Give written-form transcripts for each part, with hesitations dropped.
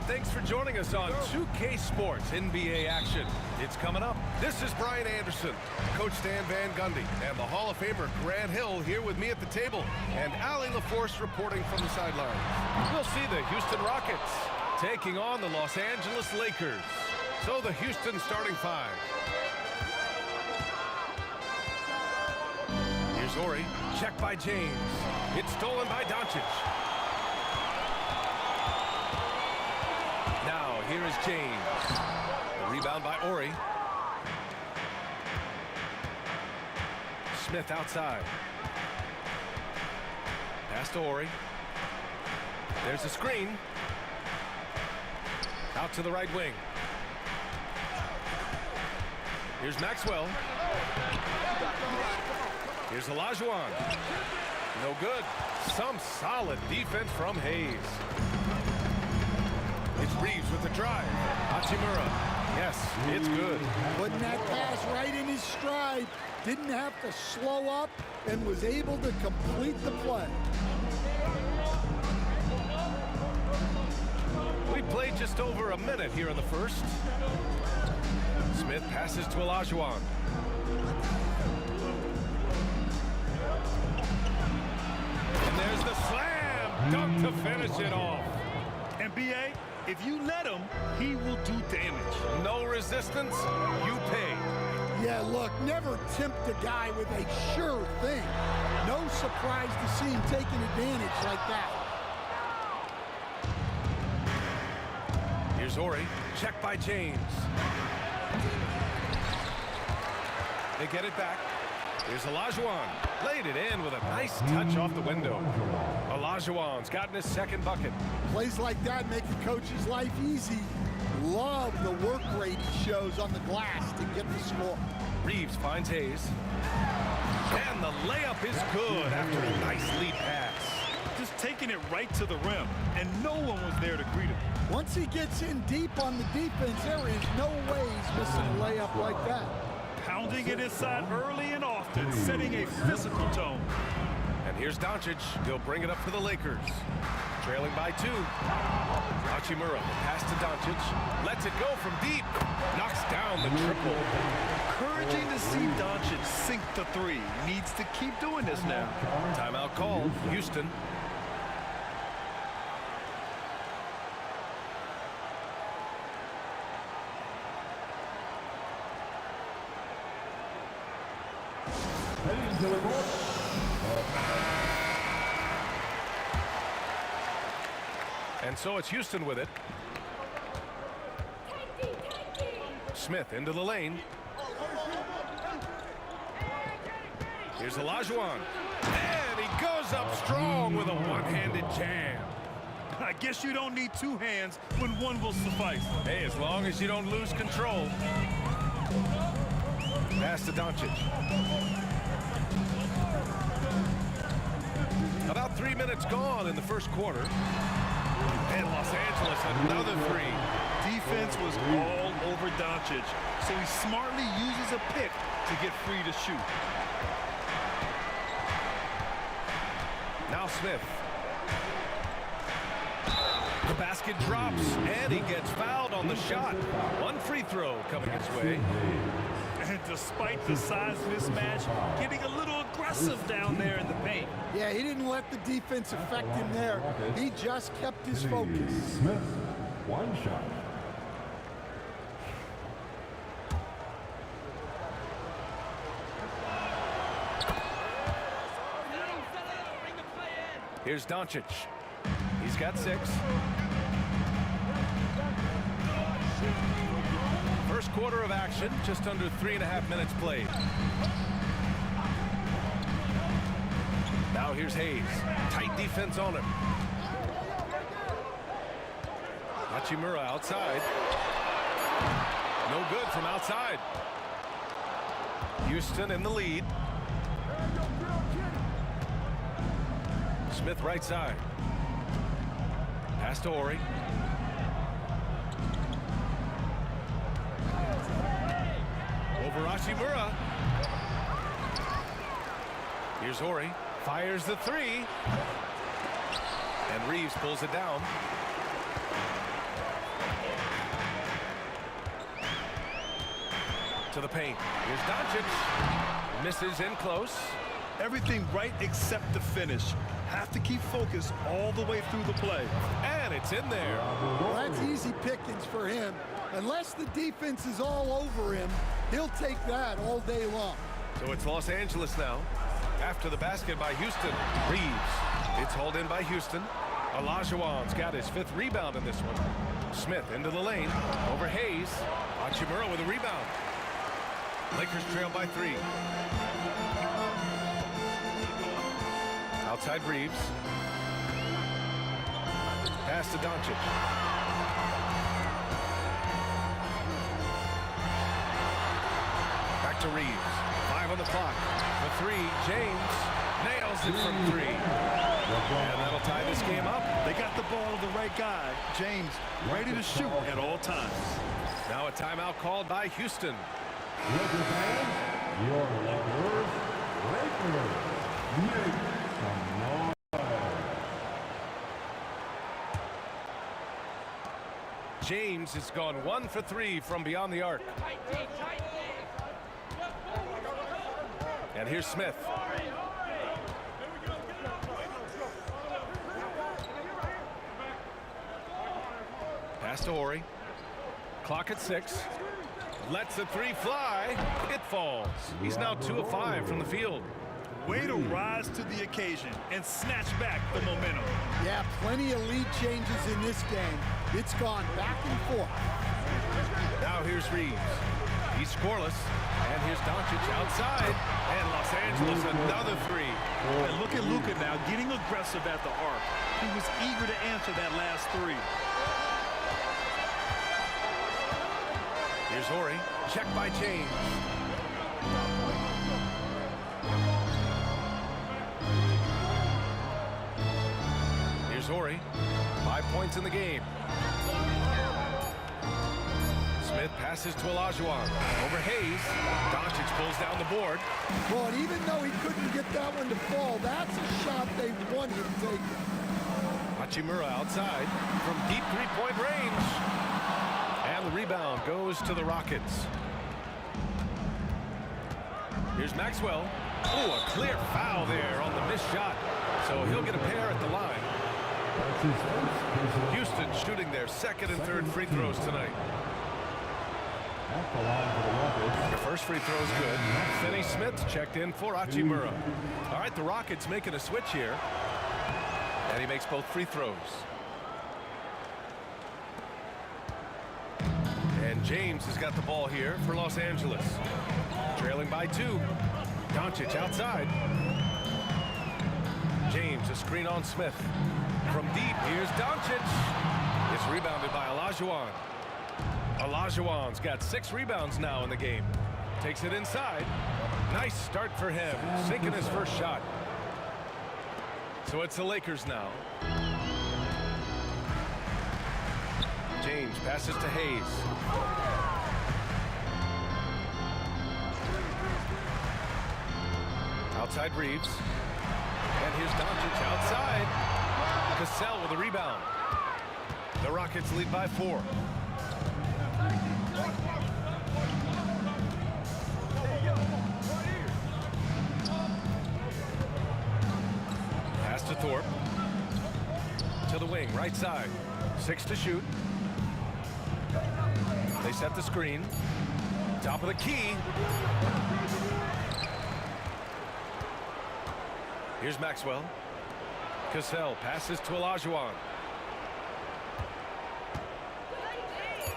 thanks for joining us on 2K Sports NBA action. It's coming up. This is Brian Anderson, Coach Stan Van Gundy, and the Hall of Famer Grant Hill here with me at the table, and Allie LaForce reporting from the sidelines. We'll see the Houston Rockets taking on the Los Angeles Lakers. So the Houston starting five. Here's Ori, checked by James. It's stolen by Doncic. Now, here is James. The rebound by Ori. Smith outside. Pass to Ori. There's a screen. Out to the right wing. Here's Maxwell. Here's Olajuwon. No good. Some solid defense from Hayes. It's Reeves with the drive. Hachimura. Yes, it's good. Putting that pass right in his stride. Didn't have to slow up and was able to complete the play. We played just over a minute here in the first. Smith passes to Olajuwon. And there's the slam dunk to finish it off. NBA, if you let him, he will do damage. No resistance, you pay. Yeah, look, never tempt a guy with a sure thing. No surprise to see him taking advantage like that. Here's Ori, checked by James. They get it back. Here's Olajuwon. Laid it in with a nice touch off the window. Olajuwon's gotten his second bucket. Plays like that make the coach's life easy. Love the work rate he shows on the glass to get the score. Reeves finds Hayes. And the layup is good after a nice lead pass. Just taking it right to the rim, and no one was there to greet him. Once he gets in deep on the defense, there is no way he's missing a layup like that. Pounding it inside early and often, setting a physical tone. And here's Doncic. He'll bring it up for the Lakers. Trailing by 2. Hachimura, pass to Doncic. Lets it go from deep. Knocks down the triple. Encouraging to see Doncic sink the three. Needs to keep doing this now. Timeout called. Houston. And so it's Houston with it. Smith into the lane. Here's Olajuwon. And he goes up strong with a one-handed jam. I guess you don't need two hands when one will suffice. Hey, as long as you don't lose control. Pass to Doncic. About 3 minutes gone in the first quarter. And Los Angeles, another three. Defense was all over Doncic, so he smartly uses a pick to get free to shoot. Now Smith. The basket drops, and he gets fouled on the shot. One free throw coming his way. And despite the size mismatch, getting a little aggressive down there in the paint. Yeah, he didn't let the defense affect him there. He just kept his focus. Smith, one shot. Here's Doncic. He's got 6. First quarter of action, just under 3.5 minutes played. Now here's Hayes. Tight defense on him. Hachimura outside. No good from outside. Houston in the lead. Smith right side. Pass to Ori. Over Hachimura. Here's Ori. Fires the three. And Reeves pulls it down. To the paint. Here's Doncic. Misses in close. Everything right except the finish. Have to keep focused all the way through the play. And it's in there. Well, that's easy pickings for him. Unless the defense is all over him, he'll take that all day long. So it's Los Angeles now. After the basket by Houston. Reeves. It's hauled in by Houston. Olajuwon's got his 5th rebound in this one. Smith into the lane. Over Hayes. Hachimura with a rebound. Lakers trail by 3. Outside Reeves. Pass to Doncic. Back to Reeves. 5 on the clock. For 3, James nails it from 3. And that'll tie this game up. They got the ball to the right guy. James ready to shoot at all times. Now a timeout called by Houston. Lakers fans, your Lakers make some noise. James has gone 1 for 3 from beyond the arc. And here's Smith. Pass to Horry. Clock at 6. Lets the 3 fly. It falls. He's now 2 of 5 from the field. Way to rise to the occasion and snatch back the momentum. Yeah, plenty of lead changes in this game. It's gone back and forth. Now here's Reeves. He's scoreless. And here's Doncic outside. And Los Angeles another 3. And look at Luka now getting aggressive at the arc. He was eager to answer that last 3. Here's Horry. Check by James. Here's Horry. 5 points in the game. Smith passes to Olajuwon. Over Hayes. Doncic pulls down the board. Well, and even though he couldn't get that one to fall, that's a shot they want him taking. Hachimura outside from deep 3-point range. And the rebound goes to the Rockets. Here's Maxwell. Oh, a clear foul there on the missed shot. So he'll get a pair at the line. Houston shooting their 2nd and 3rd free throws tonight. At the line for the Rockets. The first free throw is good. Finney Smith checked in for Hachimura. All right, the Rockets making a switch here. And he makes both free throws. And James has got the ball here for Los Angeles. Trailing by 2. Doncic outside. James, a screen on Smith. From deep, here's Doncic. It's rebounded by Olajuwon. Olajuwon's got 6 rebounds now in the game. Takes it inside. Nice start for him, sinking his first shot. So it's the Lakers now. James passes to Hayes. Outside Reeves. And here's Doncic outside. Cassell with a rebound. The Rockets lead by 4. Pass to Thorpe. To the wing, right side. 6 to shoot. They set the screen. Top of the key. Here's Maxwell. Cassell passes to Olajuwon.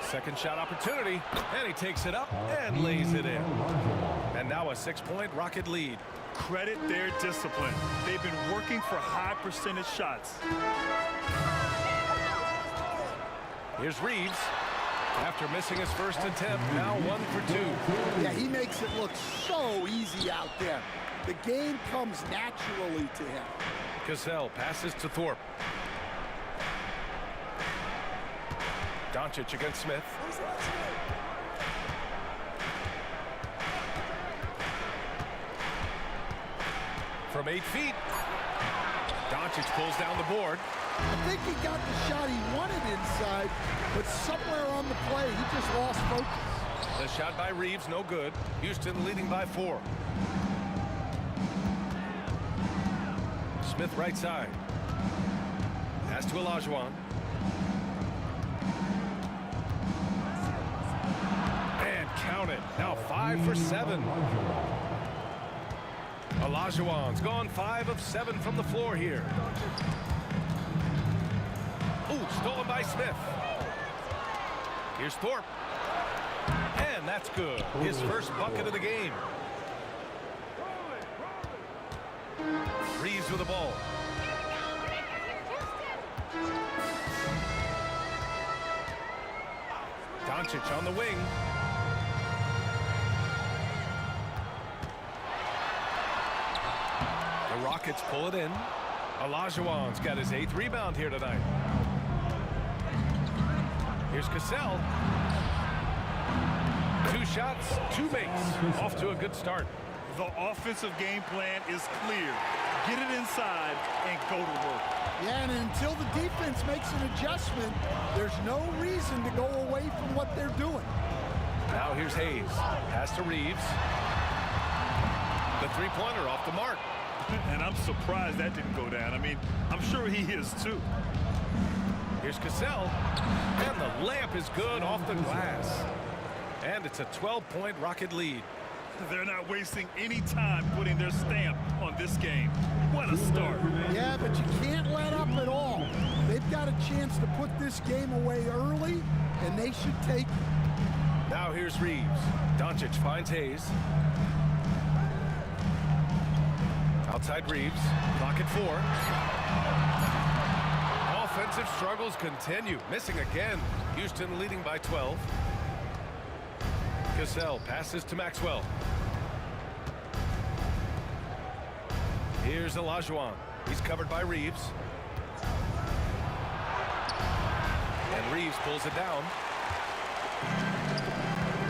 Second shot opportunity, and he takes it up and lays it in. And now a 6-point Rocket lead. Credit their discipline. They've been working for high percentage shots. Here's Reeves. After missing his first attempt, now 1 for 2. Yeah, he makes it look so easy out there. The game comes naturally to him. Cassell passes to Thorpe. Doncic against Smith. From 8 feet. Doncic pulls down the board. I think he got the shot he wanted inside, but somewhere on the play, he just lost focus. The shot by Reeves, no good. Houston leading by 4. Smith right side. Pass to Olajuwon. And count it. Now 5 for 7. Olajuwon's gone 5 of 7 from the floor here. Ooh, stolen by Smith. Here's Thorpe. And that's good. His first bucket of the game. Reeves with the ball. Doncic on the wing. The Rockets pull it in. Olajuwon's got his 8th rebound here tonight. Here's Cassell. 2 shots, 2 makes. Off to a good start. The offensive game plan is clear. Get it inside and go to work. Yeah, and until the defense makes an adjustment, there's no reason to go away from what they're doing. Now here's Hayes. Pass to Reeves. The three-pointer off the mark. And I'm surprised that didn't go down. I mean, I'm sure he is too. Here's Cassell. And the layup is good off the glass. And it's a 12-point Rocket lead. They're not wasting any time putting their stamp on this game. What a start. Yeah, but you can't let up at all. They've got a chance to put this game away early, and they should take it. Now here's Reeves. Doncic finds Hayes. Outside Reeves. Clock at 4. Offensive struggles continue. Missing again. Houston leading by 12. Cassell passes to Maxwell. Here's Olajuwon. He's covered by Reeves. And Reeves pulls it down.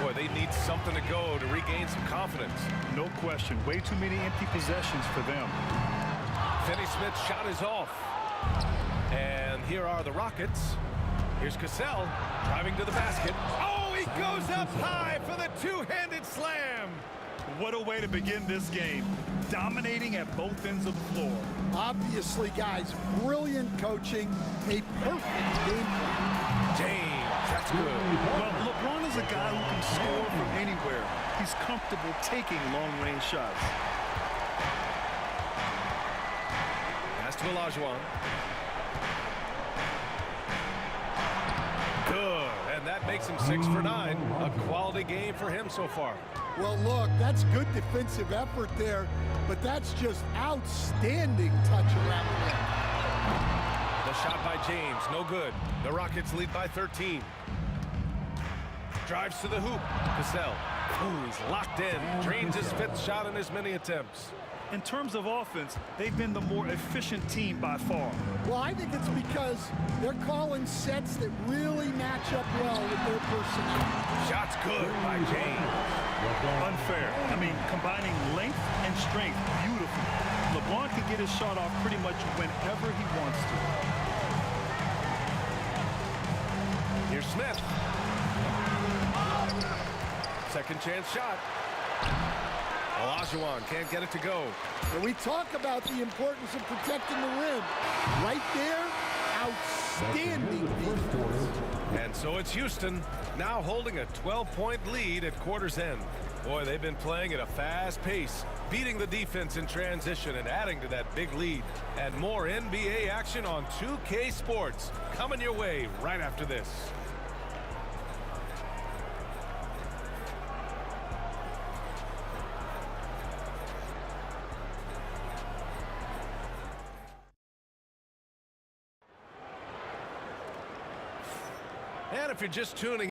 Boy, they need something to go to regain some confidence. No question. Way too many empty possessions for them. Finney-Smith's shot is off. And here are the Rockets. Here's Cassell driving to the basket. Oh, he goes up high for the two-handed slam. What a way to begin this game. Dominating at both ends of the floor. Obviously, guys, brilliant coaching, a perfect game plan. James, that's good. Well, LeBron is a guy who can score from anywhere. He's comfortable taking long-range shots. Pass to Olajuwon. Good, and that makes him 6 for 9. A quality game for him so far. Well, look, that's good defensive effort there, but that's just outstanding touch around the rim. The shot by James, no good. The Rockets lead by 13. Drives to the hoop. Cassell. Ooh, he's locked in. Drains his 5th shot in as many attempts. In terms of offense, they've been the more efficient team by far. Well, I think it's because they're calling sets that really match up well with their personnel. Shot's good by James. Unfair. I mean, combining length and strength, beautiful. LeBron can get his shot off pretty much whenever he wants to. Here's Smith. Second chance shot. Olajuwon can't get it to go. And we talk about the importance of protecting the rim. Right there, outstanding defense. And so it's Houston now holding a 12-point lead at quarter's end. Boy, they've been playing at a fast pace, beating the defense in transition and adding to that big lead. And more NBA action on 2K Sports coming your way right after this. And if you're just tuning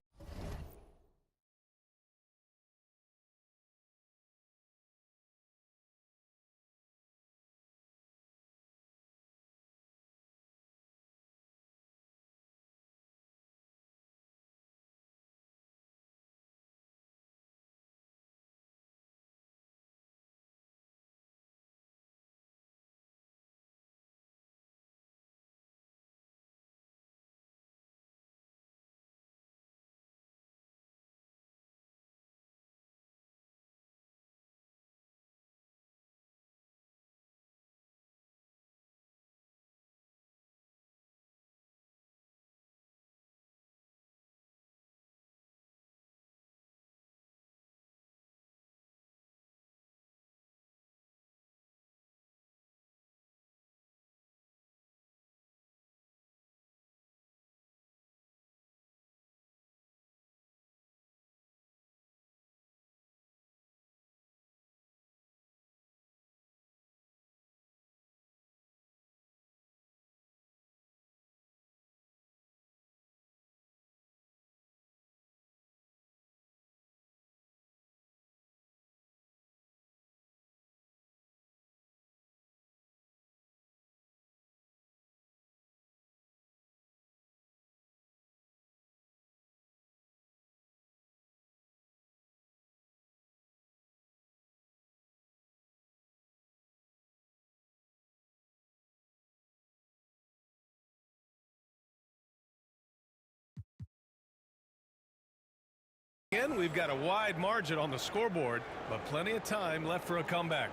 again, we've got a wide margin on the scoreboard, but plenty of time left for a comeback.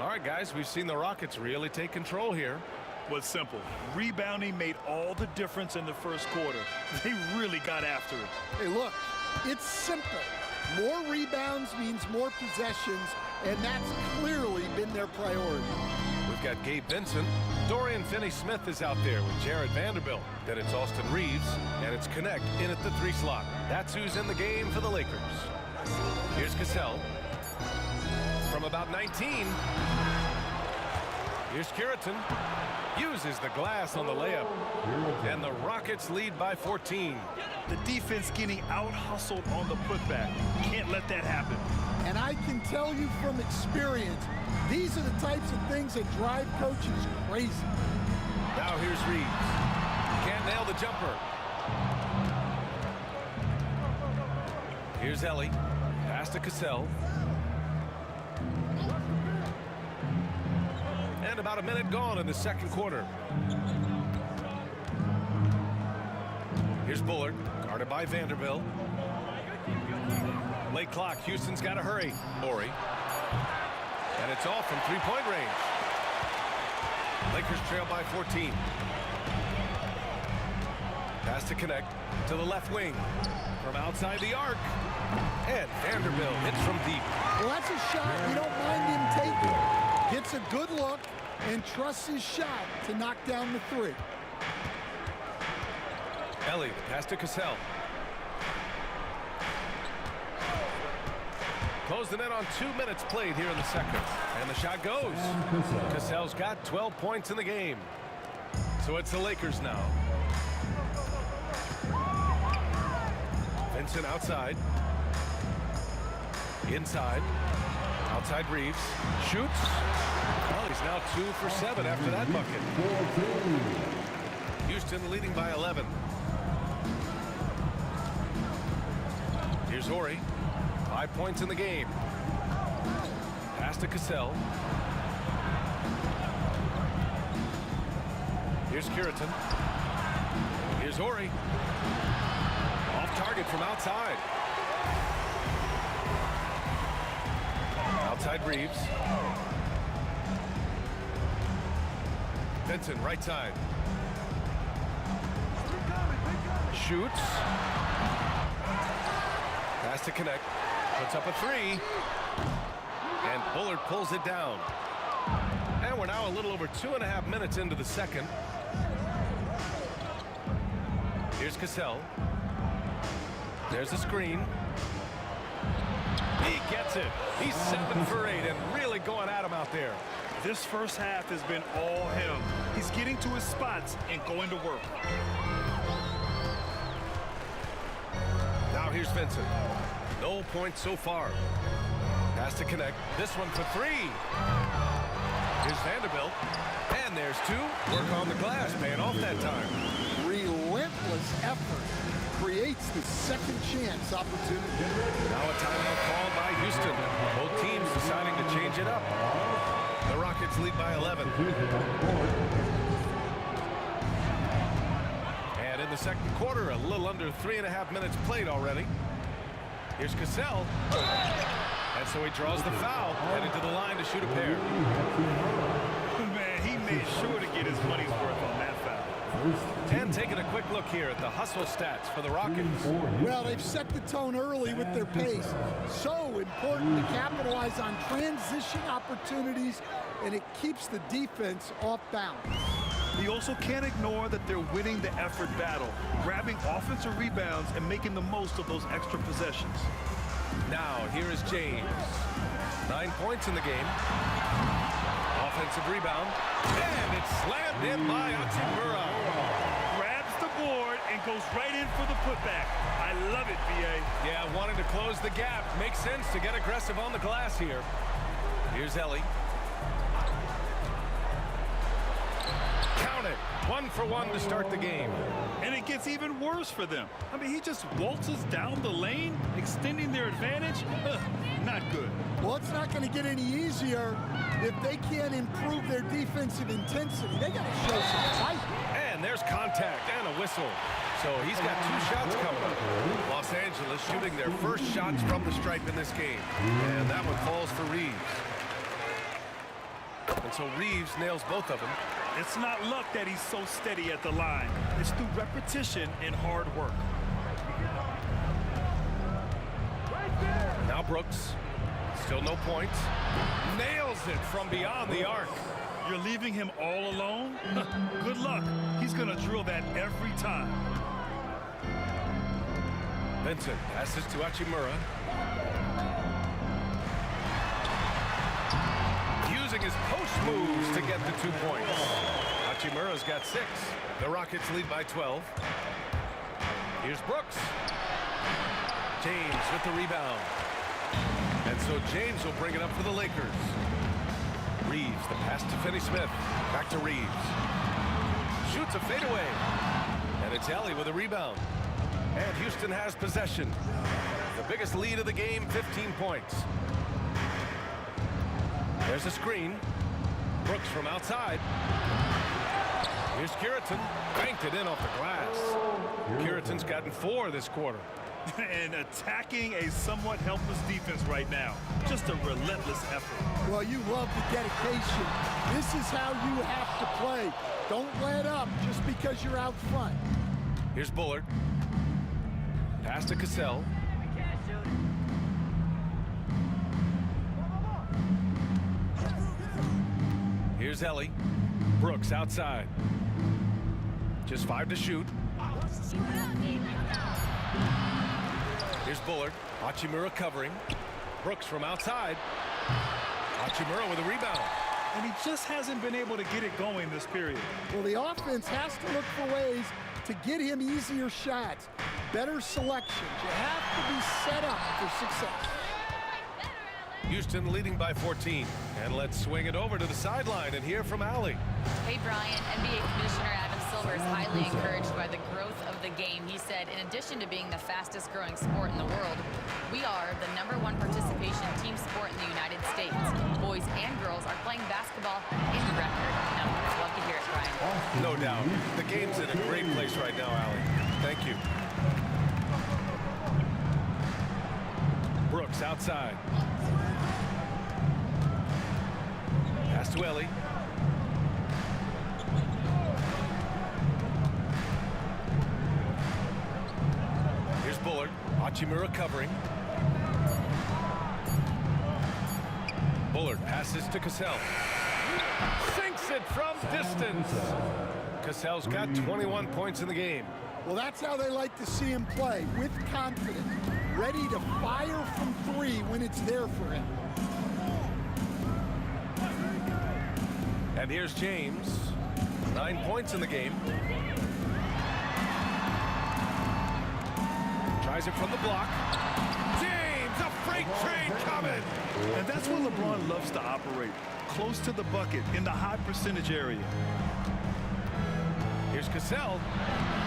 All right, guys, we've seen the Rockets really take control here. Was simple. Rebounding made all the difference in the first quarter. They really got after it. Hey, look, it's simple. More rebounds means more possessions, and that's clearly been their priority. We've got Gabe Vincent. Dorian Finney-Smith is out there with Jared Vanderbilt. Then it's Austin Reeves, and it's Connect in at the 3 slot. That's who's in the game for the Lakers. Here's Cassell. From about 19. Here's Curitan. Uses the glass on the layup. And the Rockets lead by 14. The defense getting out-hustled on the putback. Can't let that happen. And I can tell you from experience, these are the types of things that drive coaches crazy. Now here's Reeves. Can't nail the jumper. Here's Ellie. Pass to Cassell. And about a minute gone in the second quarter. Here's Bullard, guarded by Vanderbilt. Late clock, Houston's got to hurry. Morey. And it's off from three-point range. Lakers trail by 14. Pass to Connect to the left wing. From outside the arc. And Vanderbilt hits from deep. Well, that's a shot you don't mind him taking. Gets a good look and trusts his shot to knock down the 3. Ellie, pass to Cassell. Closing in on 2 minutes played here in the second. And the shot goes. Cassell's got 12 points in the game. So it's the Lakers now. Vincent outside. Inside. Outside Reeves. Shoots. Well, he's now 2 for 7 after that bucket. Houston leading by 11. Here's Horry. 5 points in the game. Pass to Cassell. Here's Curitan. Here's Horry. Off target from outside. Outside Reeves. Vincent, right side. Shoots. Pass to Connect. Puts up a 3. And Bullard pulls it down. And we're now a little over 2.5 minutes into the second. Here's Cassell. There's the screen. He gets it. He's 7 for 8 and really going at him out there. This first half has been all him. He's getting to his spots and going to work. Now here's Vincent. No points so far. Pass to Connect. This one for 3. Here's Vanderbilt. And there's 2. Work on the glass, paying off that time. Relentless effort creates the second chance opportunity. Now a timeout called by Houston. Both teams deciding to change it up. The Rockets lead by 11. And in the second quarter, a little under 3.5 minutes played already. Here's Cassell. And so he draws the foul, headed to the line to shoot a pair. Man, he made sure to get his money's worth on that foul. And taking a quick look here at the hustle stats for the Rockets. Well, they've set the tone early with their pace. So important to capitalize on transition opportunities, and it keeps the defense off balance. You also can't ignore that they're winning the effort battle, grabbing offensive rebounds and making the most of those extra possessions. Now, here is James. 9 points in the game. Offensive rebound. And it's slammed in by Hachimura. Grabs the board and goes right in for the putback. I love it, VA. Yeah, wanting to close the gap. Makes sense to get aggressive on the glass here. Here's Ellie. Count it. 1 for 1 to start the game. And it gets even worse for them. I mean, he just waltzes down the lane, extending their advantage. Not good. Well, it's not going to get any easier if they can't improve their defensive intensity. They got to show some fight. And there's contact and a whistle. So he's got 2 shots coming up. Los Angeles shooting their first shots from the stripe in this game. And that one falls for Reeves. And so Reeves nails both of them. It's not luck that he's so steady at the line. It's through repetition and hard work. Now Brooks. Still no points. Nails it from beyond the arc. You're leaving him all alone? Good luck. He's going to drill that every time. Vincent passes to Hachimura. Using his post moves to get the 2 points. Hachimura's got 6. The Rockets lead by 12. Here's Brooks. James with the rebound. And so James will bring it up for the Lakers. Reeves, the pass to Finney-Smith. Back to Reeves. Shoots a fadeaway. And it's Ellie with a rebound. And Houston has possession. The biggest lead of the game, 15 points. There's a screen. Brooks from outside. Here's Curitan. Banked it in off the glass. Curitan's gotten 4 this quarter. And attacking a somewhat helpless defense right now. Just a relentless effort. Well, you love the dedication. This is how you have to play. Don't let up just because you're out front. Here's Bullard. Pass to Cassell. Here's Ellie. Brooks outside. Just 5 to shoot. Here's Bullard. Hachimura covering. Brooks from outside. Hachimura with a rebound. And he just hasn't been able to get it going this period. Well, the offense has to look for ways to get him easier shots, better selections. You have to be set up for success. Houston leading by 14. And let's swing it over to the sideline and hear from Allie. Hey, Brian. NBA Commissioner Adam Silver is highly encouraged by the growth of the game. He said, in addition to being the fastest growing sport in the world, we are the #1 participation team sport in the United States. Boys and girls are playing basketball in record numbers. Love to hear it, Brian. No doubt. The game's in a great place right now, Allie. Thank you. Brooks outside. Pass to Ellie. Here's Bullard. Hachimura covering. Bullard passes to Cassell. Sinks it from distance. Cassell's got 21 points in the game. Well, that's how they like to see him play, with confidence, ready to fire from 3 when it's there for him. And here's James. 9 points in the game. Tries it from the block. James, a freight train coming. And that's where LeBron loves to operate. Close to the bucket, in the high percentage area. Here's Cassell.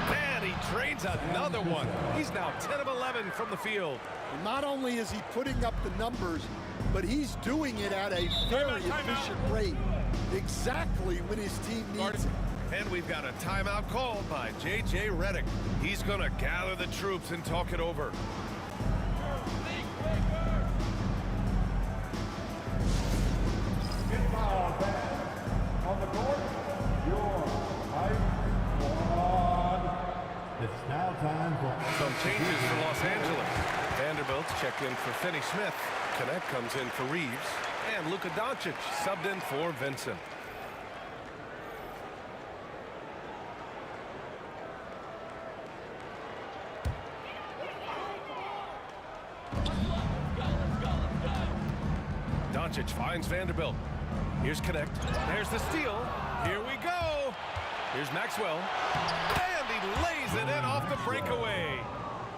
And he trains another one. He's now 10 of 11 from the field. And not only is he putting up the numbers, but he's doing it at a very efficient rate. Exactly when his team needs it. And we've got a timeout called by J.J. Redick. He's going to gather the troops and talk it over. On the court, your Hype Squad. It's now time for Some changes for Los Angeles. Vanderbilt's checked in for Finney-Smith. Connect comes in for Reeves. And Luka Doncic subbed in for Vincent. Doncic finds Vanderbilt. Here's Connect. There's the steal. Here we go. Here's Maxwell. And he lays it in off the breakaway.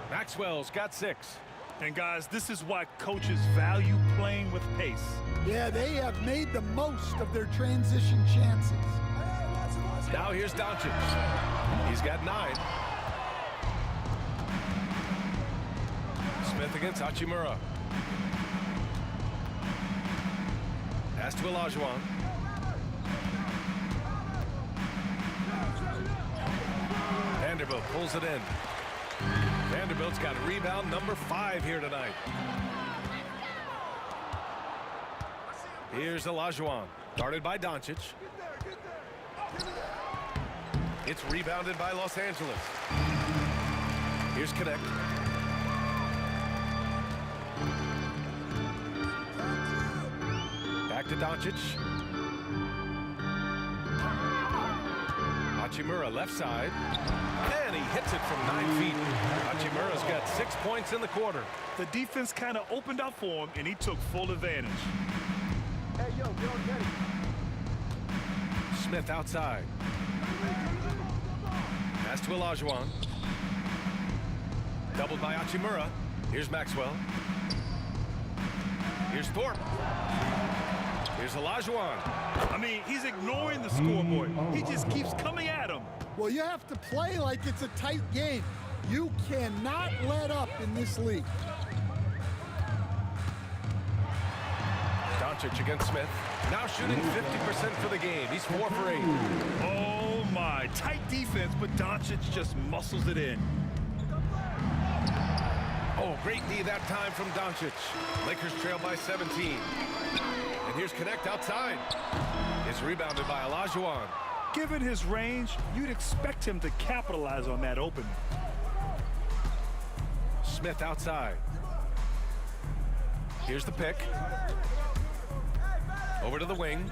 Maxwell's got 6. And guys, this is why coaches value playing with pace. Yeah, they have made the most of their transition chances. Now here's Doncic. He's got 9. Smith against Hachimura. Pass to Olajuwon. And Vanderbilt pulls it in. Vanderbilt's got rebound number 5 here tonight. Here's Olajuwon, guarded by Doncic. It's rebounded by Los Angeles. Here's Connect. Back to Doncic. Hachimura left side. And he hits it from 9 feet. Hachimura's got 6 points in the quarter. The defense kind of opened up for him, and he took full advantage. Hey, yo, get on ready. Smith outside. Pass to Olajuwon. Doubled by Hachimura. Here's Maxwell. Here's Thorpe. Here's Olajuwon. I mean, he's ignoring the scoreboard. He just keeps coming at him. Well, you have to play like it's a tight game. You cannot let up in this league. Doncic against Smith. Now shooting 50% for the game. He's 4 for 8. Oh, my. Tight defense, but Doncic just muscles it in. Oh, great knee that time from Doncic. Lakers trail by 17. And here's Connect outside. It's rebounded by Olajuwon. Given his range, you'd expect him to capitalize on that opening. Smith outside. Here's the pick. Over to the wing.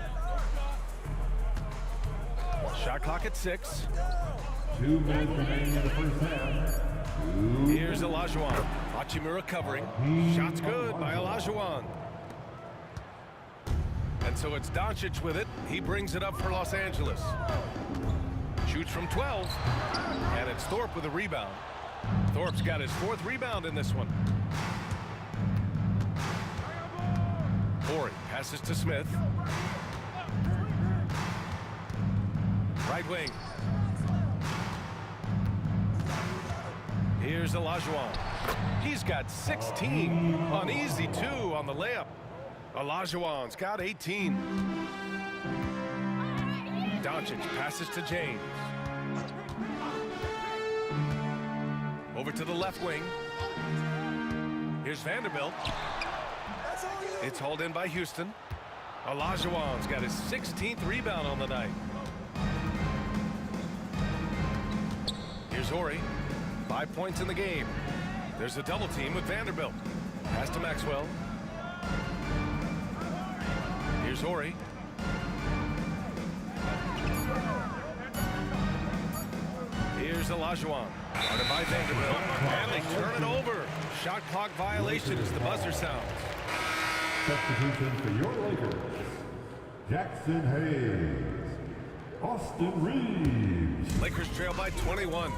Shot clock at 6. 2 minutes remaining in the first half. Here's Olajuwon. Hachimura covering. Shot's good by Olajuwon. And so it's Doncic with it. He brings it up for Los Angeles. Shoots from 12. And it's Thorpe with a rebound. Thorpe's got his 4th rebound in this one. Horry passes to Smith. Right wing. Here's Olajuwon. He's got 16. On easy 2 on the layup. Olajuwon's got 18. Doncic passes to James. Over to the left wing. Here's Vanderbilt. It's hauled in by Houston. Olajuwon's got his 16th rebound on the night. Here's Horry. 5 points in the game. There's a double team with Vanderbilt. Pass to Maxwell. Here's Horry. Here's Olajuwon. Guarded by Vanderbilt. And they turn it over. Shot clock violation as the buzzer sounds. Substitution for your Lakers. Jackson Hayes. Austin Reeves. Lakers trail by 21.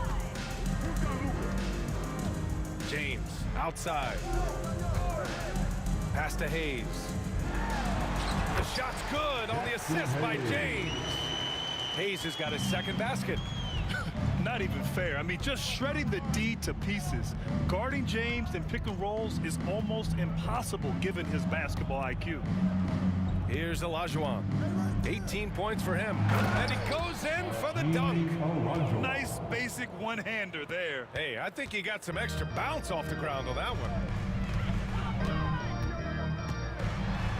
James outside. Pass to Hayes. The shot's good on the assist by James. Hayes has got his 2nd basket. Not even fair. I mean, just shredding the D to pieces. Guarding James in pick and rolls is almost impossible given his basketball IQ. Here's Olajuwon. 18 points for him. And he goes in for the dunk. Nice basic one-hander there. Hey, I think he got some extra bounce off the ground on that one.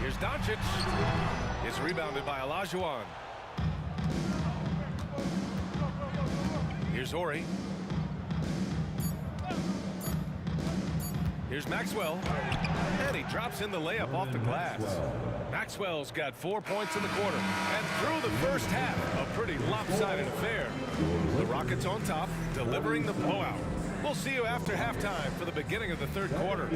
Here's Doncic. It's rebounded by Olajuwon. Here's Horry. Here's Maxwell. And he drops in the layup off the glass. Maxwell's got 4 points in the quarter. And through the first half, a pretty lopsided affair. The Rockets on top, delivering the blowout. We'll see you after halftime for the beginning of the 3rd quarter.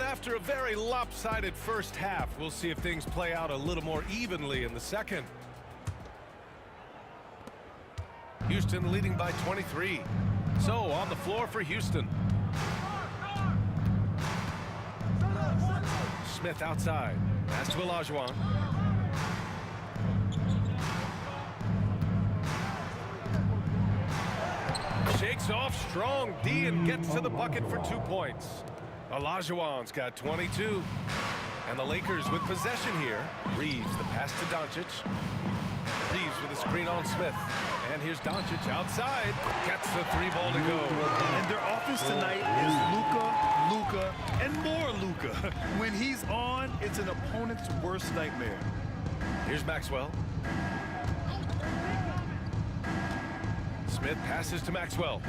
after a very lopsided first half, we'll see if things play out a little more evenly in the second. Houston leading by 23. So on the floor for Houston. Smith outside. Pass to Olajuwon. Shakes off strong D and gets to the bucket for 2 points. Olajuwon's got 22. And the Lakers with possession here. Reeves the pass to Doncic. Reeves with a screen on Smith. And here's Doncic outside. Gets the 3 ball to go. And their offense tonight is Luka, and more Luka. When he's on, it's an opponent's worst nightmare. Here's Maxwell. Smith passes to Maxwell.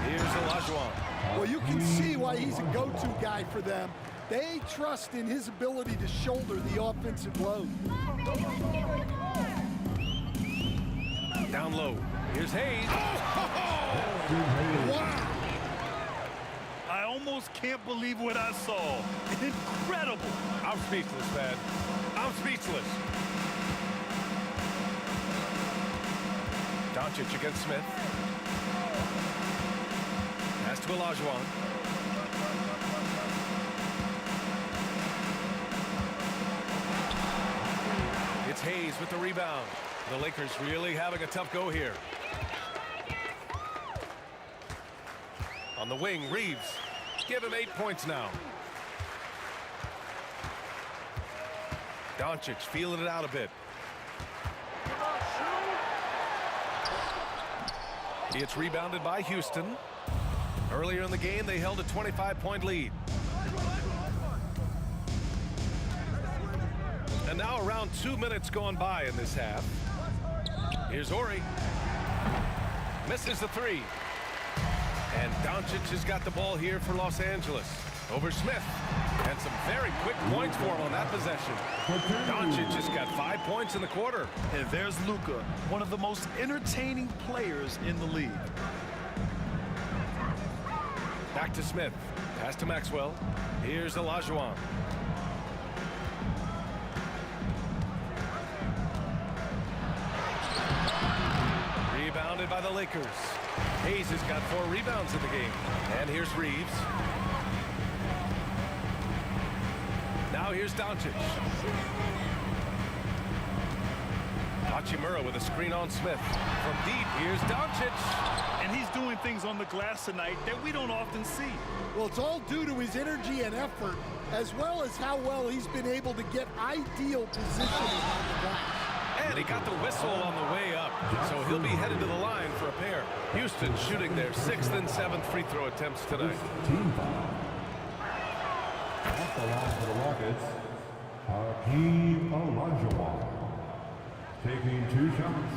Here's Olajuwon. Well, you can see why he's a go-to guy for them. They trust in his ability to shoulder the offensive load. Down low. Here's Hayes. Wow! I almost can't believe what I saw. Incredible. I'm speechless, man. I'm speechless. Doncic against Smith. Pass to Olajuwon. It's Hayes with the rebound. The Lakers really having a tough go here. On the wing, Reeves. Give him 8 points now. Doncic feeling it out a bit. It's rebounded by Houston. Earlier in the game, they held a 25-point lead. And now around 2 minutes gone by in this half. Here's Horry. Misses the 3. And Doncic has got the ball here for Los Angeles. Over Smith. And some very quick points for him on that possession. Doncic just got 5 points in the quarter. And there's Luka, one of the most entertaining players in the league. Back to Smith. Pass to Maxwell. Here's Olajuwon. Rebounded by the Lakers. Hayes has got 4 rebounds in the game. And here's Reeves. Now here's Doncic. Hachimura with a screen on Smith. From deep, here's Doncic. And he's doing things on the glass tonight that we don't often see. Well, it's all due to his energy and effort, as well as how well he's been able to get ideal positioning on the glass. And he got the whistle on the way up, so he'll be headed to the line for a pair. Houston shooting their 6th and 7th free throw attempts tonight. Team foul. Off the line for the Rockets, Hakeem Olajuwon. Taking 2 shots.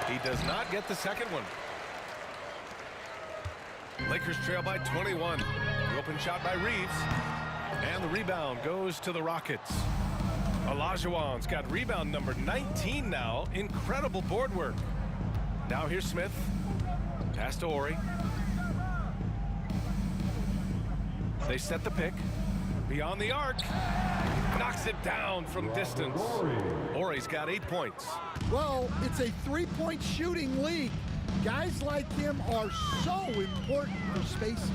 He does not get the second one. Lakers trail by 21. The open shot by Reeves. And the rebound goes to the Rockets. Olajuwon's got rebound number 19 now. Incredible board work. Now here's Smith. Pass to Horry. They set the pick. Beyond the arc. Knocks it down from distance. Horry's got 8 points. Well, it's a 3-point shooting league. Guys like him are so important for spacing.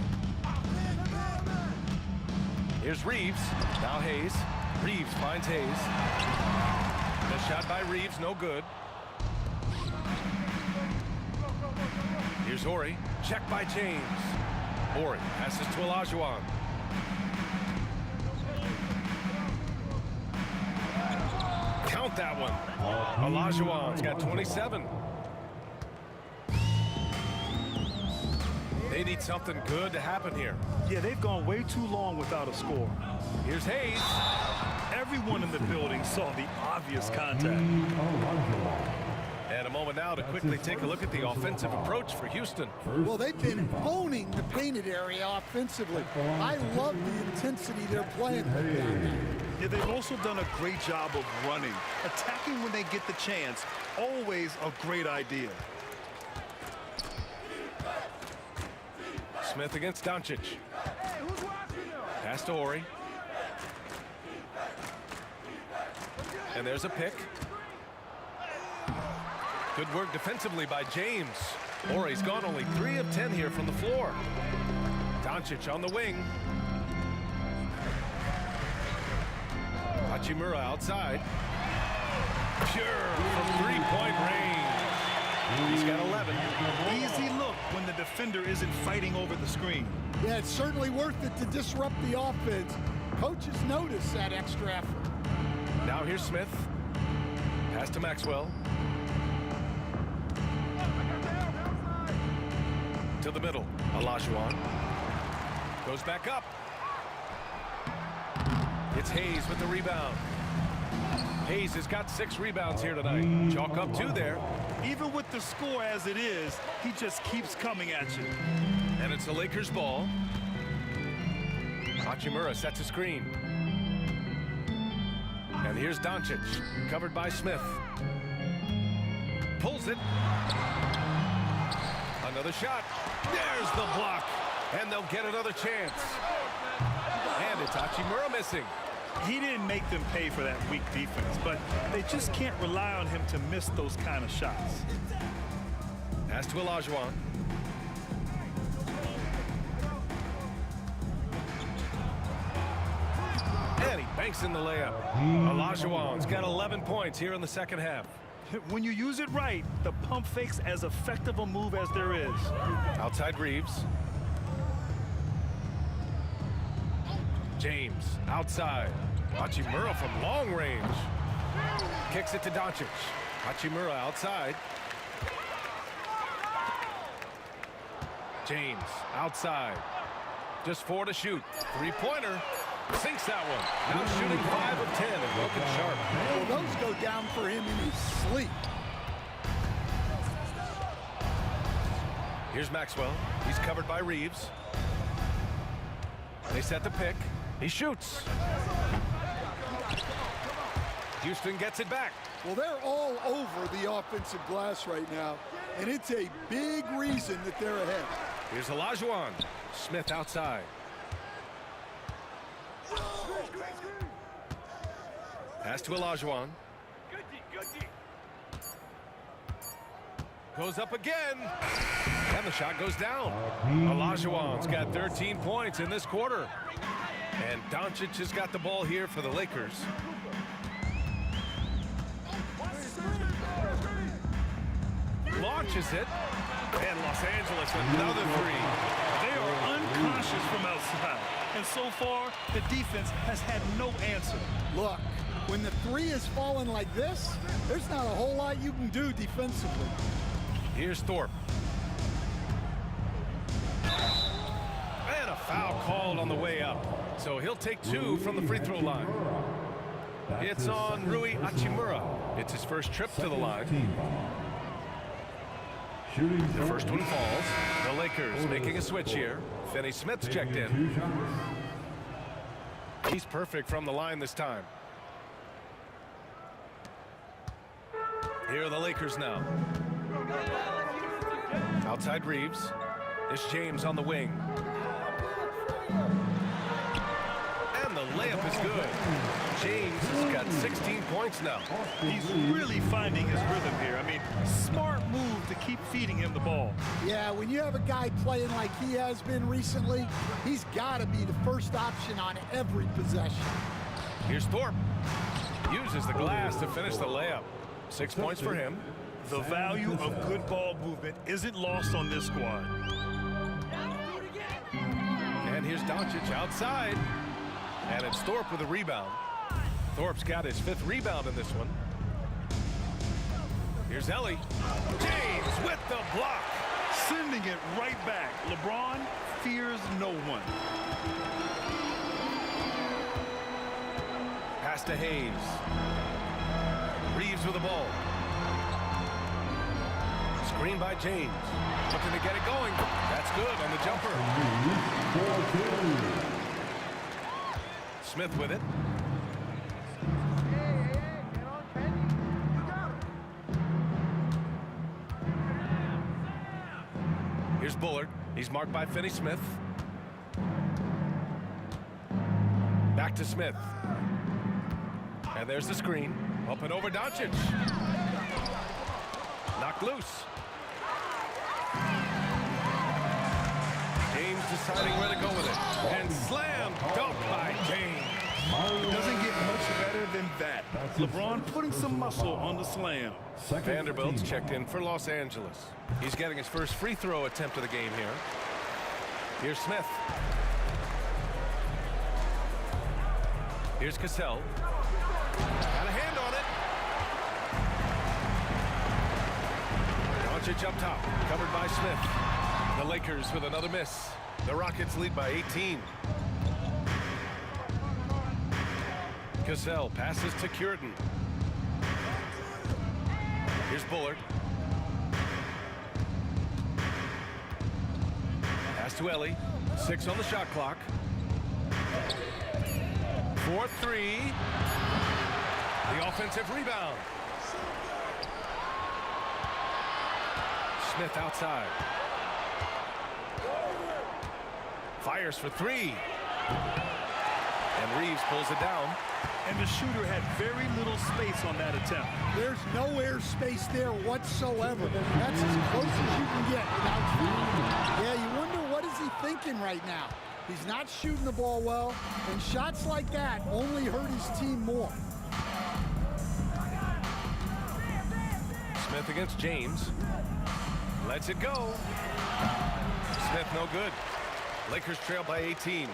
Here's Reeves. Now Hayes. Reeves finds Hayes. The shot by Reeves, no good. Here's Horry. Check by James. Horry passes to Olajuwon. Count that one. Olajuwon's got 27. They need something good to happen here. Yeah, they've gone way too long without a score. Here's Hayes. Everyone in the building saw the obvious contact. And a moment now to quickly take a look at the offensive approach for Houston. Well, they've been owning the painted area offensively. I love the intensity they're playing with down there. Yeah, they've also done a great job of running. Attacking when they get the chance, always a great idea. Smith against Doncic. Pass to Horry. And there's a pick. Good work defensively by James. Horry's gone only 3 of 10 here from the floor. Doncic on the wing. Hachimura outside. Pure from three-point range. He's got 11. Easy look when the defender isn't fighting over the screen. Yeah, it's certainly worth it to disrupt the offense. Coaches notice that extra effort. Now here's Smith. Pass to Maxwell. To the middle. Olajuwon. Goes back up. It's Hayes with the rebound. Hayes has got 6 rebounds here tonight. Chalk up 2 there. Even with the score as it is, he just keeps coming at you. And it's the Lakers' ball. Hachimura sets a screen. And here's Doncic, covered by Smith. Pulls it. Another shot. There's the block. And they'll get another chance. And it's Hachimura missing. He didn't make them pay for that weak defense, but they just can't rely on him to miss those kind of shots. Pass to Olajuwon. And he banks in the layup. Olajuwon's got 11 points here in the second half. When you use it right, the pump fake's as effective a move as there is. Outside Reeves. James outside. Hachimura from long range. Kicks it to Doncic. Hachimura outside. James outside. Just 4 to shoot. 3-pointer. Sinks that one. Now shooting 5 of 10 and broken sharp. Well, those go down for him in his sleep. Here's Maxwell. He's covered by Reeves. They set the pick. He shoots. Houston gets it back. Well, they're all over the offensive glass right now, and it's a big reason that they're ahead. Here's Olajuwon. Smith outside. Pass to Olajuwon. Goes up again. And the shot goes down. Olajuwon's got 13 points in this quarter. And Doncic has got the ball here for the Lakers. Launches it. And Los Angeles another 3. They are unconscious from outside. And so far, the defense has had no answer. Look, when the 3 is falling like this, there's not a whole lot you can do defensively. Here's Thorpe. And a foul called on the way up. So he'll take 2 from the free throw line. It's on Rui Hachimura. It's his first trip to the line. The first one falls. The Lakers making a switch here. Finney-Smith's checked in. He's perfect from the line this time. Here are the Lakers now. Outside Reeves. It's James on the wing. And the layup is good. James has got 16 points now. He's really finding his rhythm here. I mean, smart move to keep feeding him the ball. Yeah, when you have a guy playing like he has been recently, he's got to be the first option on every possession. Here's Thorpe. Uses the glass to finish the layup. 6 points for him. The value of good ball movement isn't lost on this squad. And here's Doncic outside. And it's Thorpe with a rebound. Thorpe's got his 5th rebound in this one. Here's Ellie. James with the block. Sending it right back. LeBron fears no one. Pass to Hayes. Reeves with the ball. Screen by James. Looking to get it going. That's good on the jumper. Smith with it. Here's Bullard. He's marked by Finney-Smith. Back to Smith. And there's the screen. Up and over Doncic. Knocked loose. James deciding where to go with it. And slam dunk by James. It doesn't get much better than that. LeBron putting some muscle on the slam. Vanderbilt's checked in for Los Angeles. He's getting his first free throw attempt of the game here. Here's Smith. Here's Cassell. Got a hand on it. Doncic up top, covered by Smith. The Lakers with another miss. The Rockets lead by 18. Cassell passes to Curtin. Here's Bullard. Pass to Ellie. 6 on the shot clock. 4-3. The offensive rebound. Smith outside. Fires for 3. And Reeves pulls it down. And the shooter had very little space on that attempt. There's no air space there whatsoever. That's as close as you can get without shooting. Yeah, you wonder what is he thinking right now. He's not shooting the ball well, and shots like that only hurt his team more. Smith against James. Lets it go. Smith no good. Lakers trail by 18.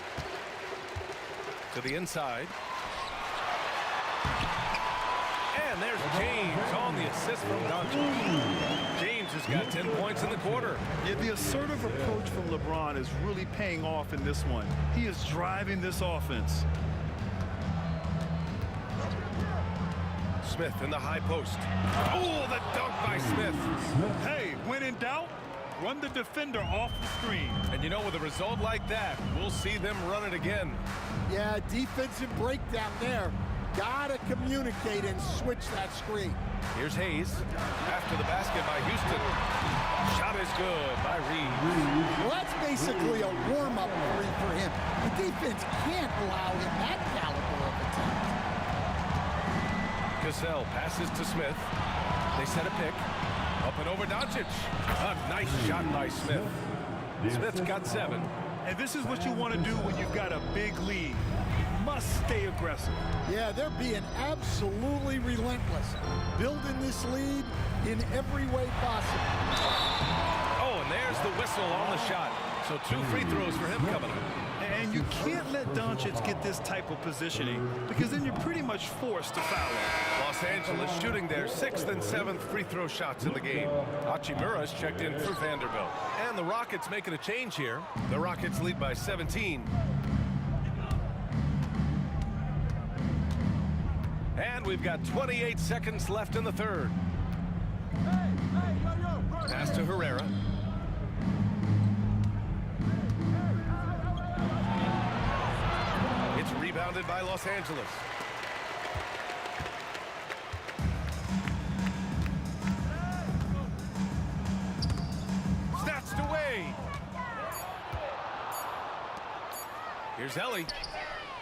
To the inside. And there's James on the assist from Doncic. James has got 10 points in the quarter. Yeah, the assertive approach from LeBron is really paying off in this one. He is driving this offense. Smith in the high post. Oh, the dunk by Smith. Hey, when in doubt, run the defender off the screen. And you know, with a result like that, we'll see them run it again. Yeah, defensive breakdown there. Gotta communicate and switch that screen. Here's Hayes. After the basket by Houston. Shot is good by Reeves. Well, that's basically a warm-up three for him. The defense can't allow him that caliber of attack. Cassell passes to Smith. They set a pick. Up and over Doncic. A nice shot by Smith. Smith's got 7. And this is what you want to do when you've got a big lead. Must stay aggressive. Yeah, they're being absolutely relentless. Building this lead in every way possible. Oh, and there's the whistle on the shot. So 2 free throws for him coming up. And you can't let Doncic get this type of positioning because then you're pretty much forced to foul him. Los Angeles shooting their 6th and 7th free throw shots in the game. Hachimura's checked in for Vanderbilt. And the Rockets making a change here. The Rockets lead by 17. And we've got 28 seconds left in the third. Pass to Herrera. It's rebounded by Los Angeles. Snatched away. Here's Ellie.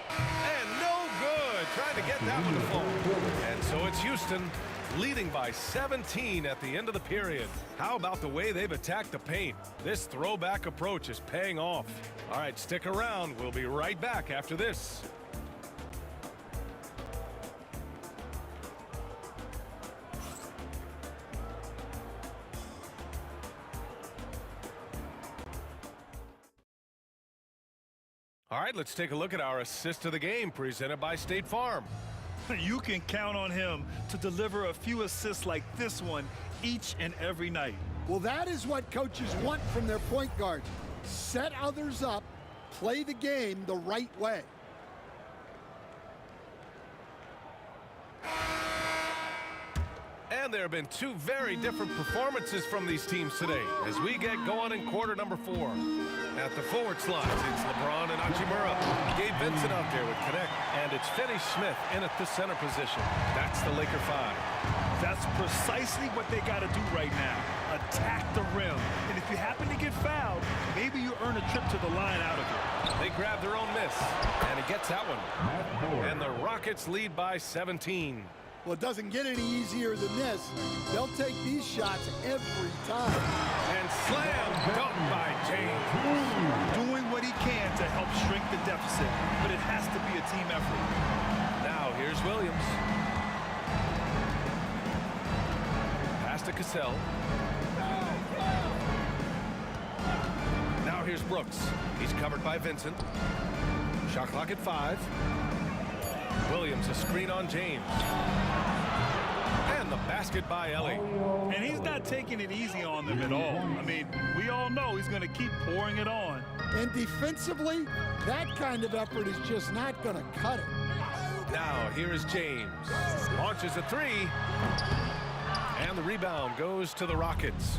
And no good. Trying to get that one to fall. And so it's Houston leading by 17 at the end of the period. How about the way they've attacked the paint? This throwback approach is paying off. All right, stick around. We'll be right back after this. All right, let's take a look at our assist of the game presented by State Farm. You can count on him to deliver a few assists like this one each and every night. Well, that is what coaches want from their point guards. Set others up, play the game the right way. And there have been 2 very different performances from these teams today as we get going in quarter number 4. At the forward slots, it's LeBron and Hachimura. Gabe Vincent out there with Connect. And it's Finney-Smith in at the center position. That's the Laker 5. That's precisely what they got to do right now. Attack the rim. And if you happen to get fouled, maybe you earn a trip to the line out of it. They grab their own miss, and he gets that one. And the Rockets lead by 17. Well, it doesn't get any easier than this. They'll take these shots every time. And slam dunk by James. Doing what he can to help shrink the deficit, but it has to be a team effort. Now here's Williams. Pass to Cassell. Now here's Brooks. He's covered by Vincent. Shot clock at 5. Williams, a screen on James. And the basket by Ellie. And he's not taking it easy on them at all. I mean, we all know he's going to keep pouring it on. And defensively, that kind of effort is just not going to cut it. Now here is James. Launches a 3. And the rebound goes to the Rockets.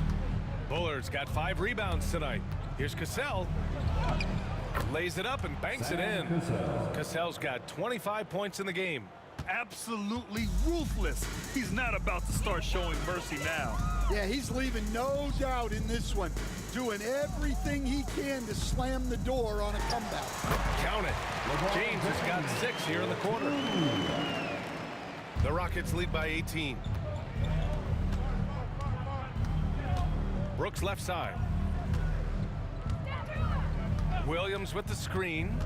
Bullard's got 5 rebounds tonight. Here's Cassell. Lays it up and banks it in. Cassell's got 25 points in the game. Absolutely ruthless. He's not about to start showing mercy now. Yeah, he's leaving no doubt in this one. Doing everything he can to slam the door on a comeback. Count it. James has got 6 here in the quarter. The Rockets lead by 18. Brooks left side. Williams with the screen.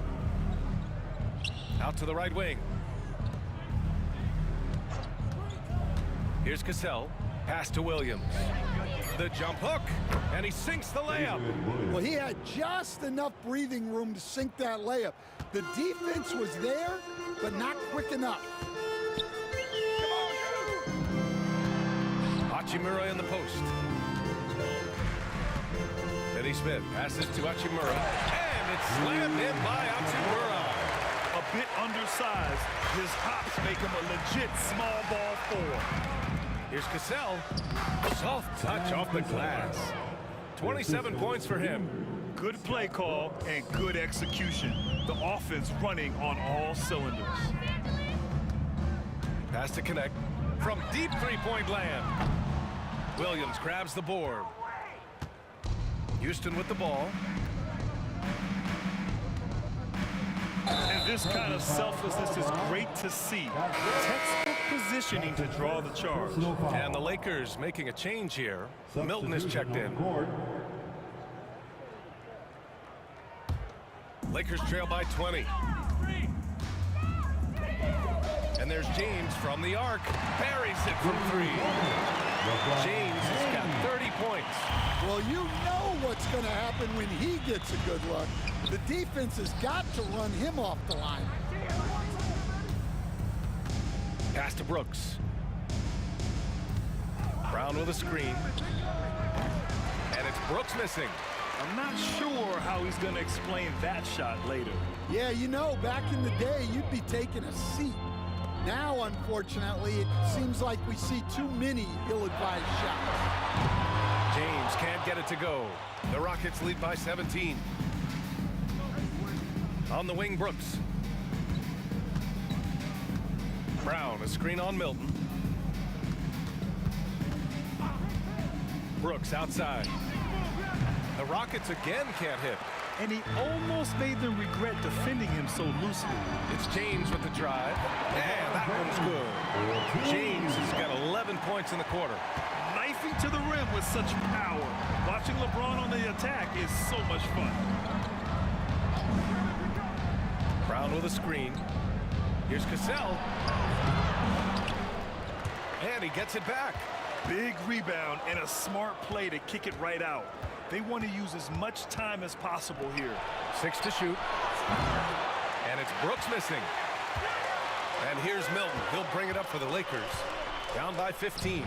Out to the right wing. Here's Cassell. Pass to Williams. The jump hook. And he sinks the layup. Well, he had just enough breathing room to sink that layup. The defense was there, but not quick enough. Hachimura in the post. Finney Smith passes to Hachimura. And it's slammed in by Hachimura. A bit undersized. His hops make him a legit small ball 4. Here's Cassell. Soft touch off the glass. 27 points for him. Good play call and good execution. The offense running on all cylinders. Pass to connect from deep three-point land. Williams grabs the board. Houston with the ball. And this kind of selflessness is great to see. Textbook positioning to draw the charge. And the Lakers making a change here. Milton is checked in. Lakers trail by 20. And there's James from the arc. Buries it from 3. James has got 30 points. Well, you know what's going to happen when he gets a good look. The defense has got to run him off the line. Pass to Brooks. Brown with a screen. And it's Brooks missing. I'm not sure how he's going to explain that shot later. Yeah, you know, back in the day, you'd be taking a seat. Now, unfortunately, it seems like we see too many ill-advised shots. James can't get it to go. The Rockets lead by 17. On the wing, Brooks. Brown, a screen on Milton. Brooks outside. The Rockets again can't hit. And he almost made them regret defending him so loosely. It's James with the drive. And that one's good. James has got 11 points in the quarter. Knifing to the rim with such power. Watching LeBron on the attack is so much fun. Brown with a screen. Here's Cassell. And he gets it back. Big rebound and a smart play to kick it right out. They want to use as much time as possible here. 6 to shoot. And it's Brooks missing. And here's Milton. He'll bring it up for the Lakers. Down by 15.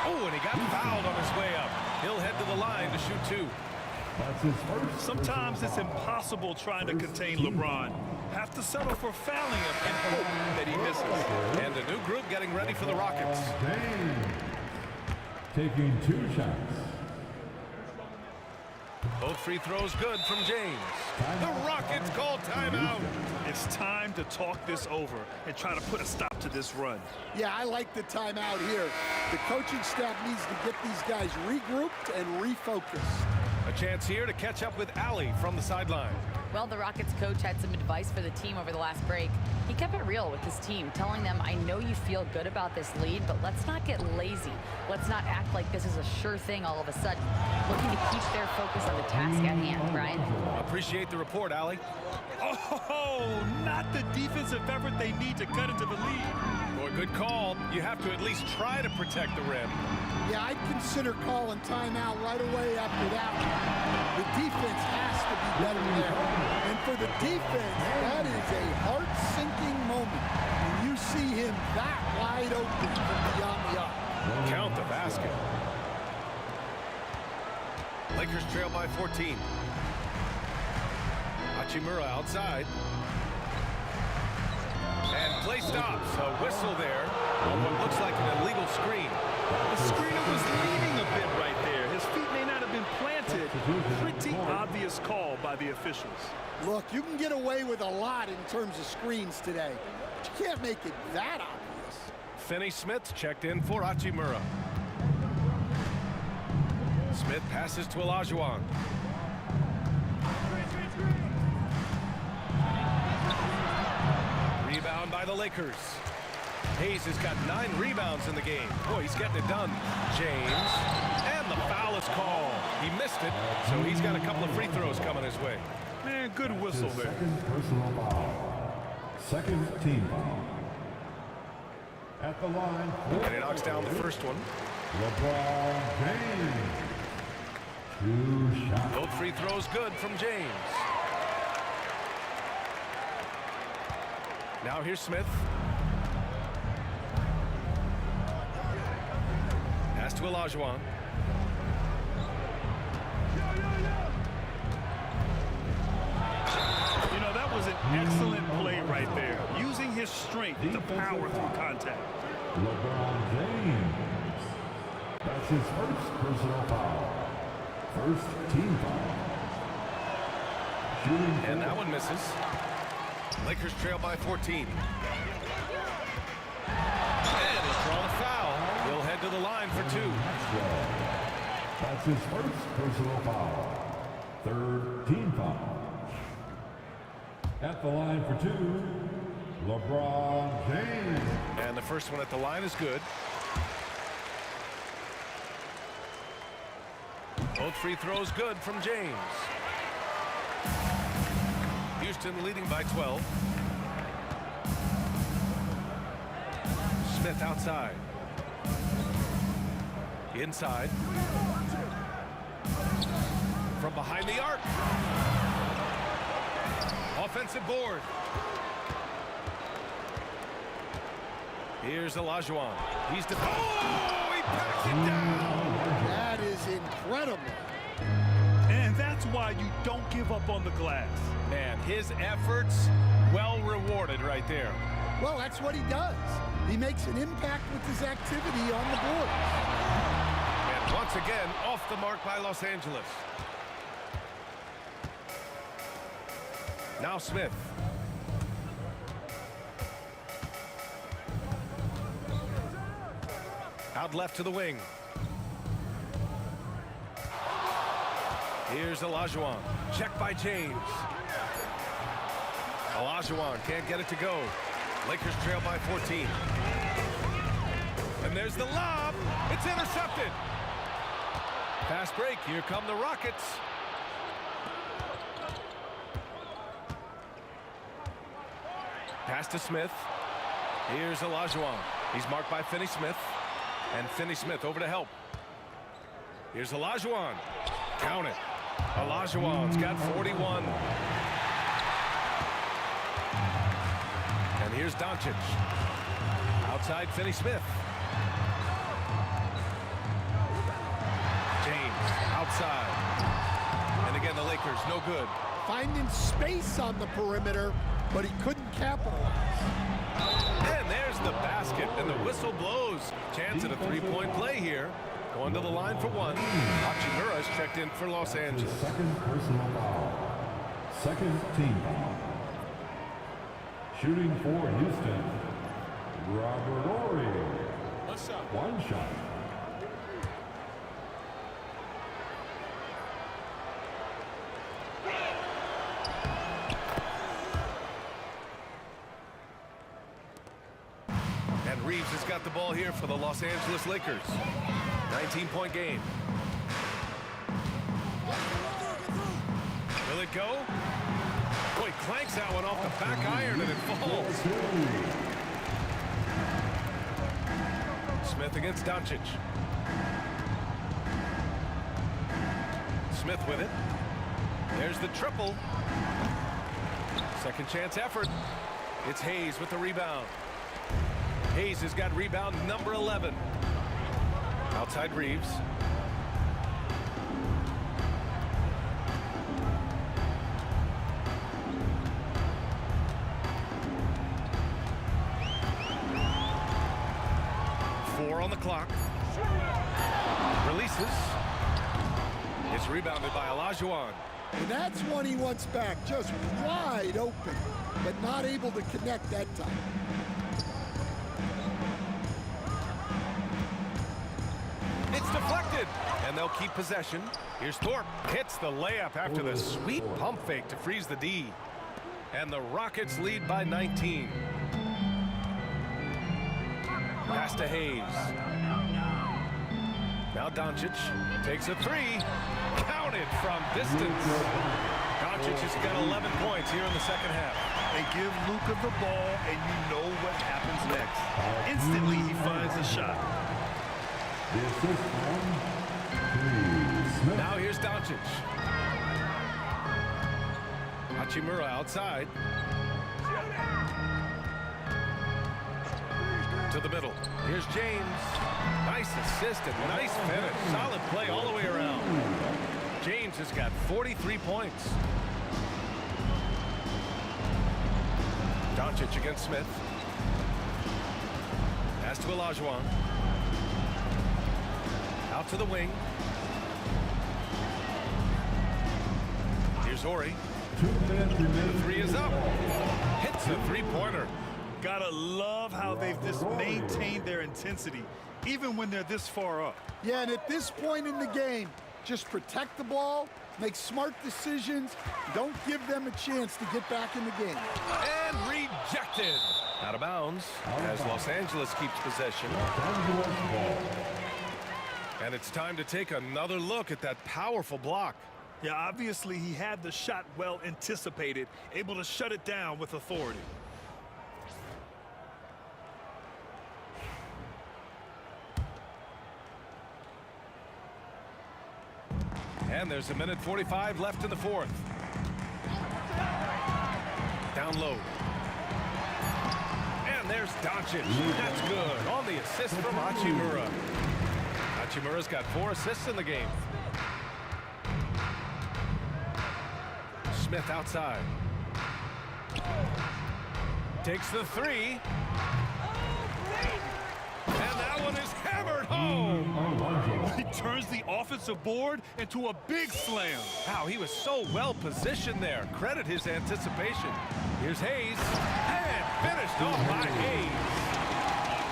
Oh, and he got fouled on his way up. He'll head to the line to shoot 2. Sometimes it's impossible trying to contain LeBron. Have to settle for fouling him and hope that he misses. And a new group getting ready for the Rockets. Taking 2 shots. Both free throws good from James. The Rockets call timeout. It's time to talk this over and try to put a stop to this run. Yeah, I like the timeout here. The coaching staff needs to get these guys regrouped and refocused. A chance here to catch up with Allie from the sideline. Well, the Rockets coach had some advice for the team over the last break. He kept it real with his team, telling them, I know you feel good about this lead, but let's not get lazy. Let's not act like this is a sure thing all of a sudden. Looking to keep their focus on the task at hand, Brian. Appreciate the report, Allie. Oh, not the defensive effort they need to cut into the lead. Boy, good call. You have to at least try to protect the rim. Yeah, I'd consider calling timeout right away after that one. The defense has to be better there. And for the defense, that is a heart-sinking moment when you see him that wide open from beyond the arc. Count the basket. Lakers trail by 14. Hachimura outside. And play stops. A whistle there on what looks like an illegal screen. The screener was leaning a bit right there. His feet may not have been planted. Pretty obvious call by the officials. Look, you can get away with a lot in terms of screens today. But you can't make it that obvious. Finney-Smith checked in for Hachimura. Smith passes to Olajuwon. Rebound by the Lakers. Hayes has got 9 rebounds in the game. Boy, he's getting it done. James. And the foul is called. He missed it, so he's got a couple of free throws coming his way. Man, good whistle there. Second personal foul. Second team foul. At the line. And he knocks down the first one. LeBron James. 2 shots. Both free throws good from James. Now here's Smith. Pass to Olajuwon. You know, that was an excellent play right there. Using his strength to power through contact. LeBron James. That's his first personal foul. First team foul. Shooting And that one misses. Lakers trail by 14. And let's draw the foul. He'll head to the line for 2. That's his first personal foul. Third team foul. At the line for 2, LeBron James. And the first one at the line is good. Both free throws good from James. Houston leading by 12. Smith outside. Inside. From behind the arc. Offensive board. Here's Olajuwon. He's oh, he backs it down. That is incredible. And that's why you don't give up on the glass. Man, his efforts well rewarded right there. Well, that's what he does. He makes an impact with his activity on the board. And once again, off the mark by Los Angeles. Now Smith. Out left to the wing. Here's Olajuwon. Check by James. Olajuwon can't get it to go. Lakers trail by 14. And there's the lob. It's intercepted. Fast break. Here come the Rockets. Pass to Smith. Here's Olajuwon. He's marked by Finney-Smith. And Finney-Smith over to help. Here's Olajuwon. Count it. Olajuwon's got 41. And here's Doncic. Outside Finney-Smith. James outside. And again, the Lakers no good. Finding space on the perimeter, but he couldn't capitalize. And there's the basket, and the whistle blows. Chance at a three-point play here. going to the line for one. Hachimura is checked in for Los His Angeles. second personal foul. Second team foul. Shooting for Houston, Robert Horry. One shot. And Reeves has got the ball here for the Los Angeles Lakers. 19-point game. Will it go? Boy, clanks that one off the back iron and it falls. Smith against Doncic. Smith with it. There's the triple. Second chance effort. It's Hayes with the rebound. Hayes has got rebound number 11. Outside Reeves. On the clock. Releases. It's rebounded by Olajuwon. And that's one he wants back, just wide open, but not able to connect that time. It's deflected, and they'll keep possession. Here's Thorpe. Hits the layup after the sweet pump fake to freeze the D. And the Rockets lead by 19. Pass to Hayes. Now Doncic takes a three. Counted from distance. Doncic has got 11 points here in the second half. They give Luka the ball, and you know what happens next. Instantly, he finds a shot. The assist from Smith. Now here's Doncic. Hachimura outside. To the middle. Here's James. Nice assist and nice finish. Solid play all the way around. James has got 43 points. Doncic against Smith. Pass to Olajuwon. Out to the wing. Here's Horry. 2 minutes remaining. Three is up. Hits a three-pointer. Gotta love how they've just maintained their intensity, even when they're this far up. Yeah, and at this point in the game, just protect the ball, make smart decisions, don't give them a chance to get back in the game. And rejected. Out of bounds as Los Angeles keeps possession. And it's time to take another look at that powerful block. Yeah, obviously he had the shot well anticipated, able to shut it down with authority. And there's a minute 45 left in the fourth. Down low. And there's Doncic. That's good. On the assist from Hachimura. Hachimura's got 4 assists in the game. Smith outside. Takes the three. And that one is hammered home. He turns the offensive board into a big slam. Wow, he was so well positioned there. Credit his anticipation. Here's Hayes. And finished off by Hayes.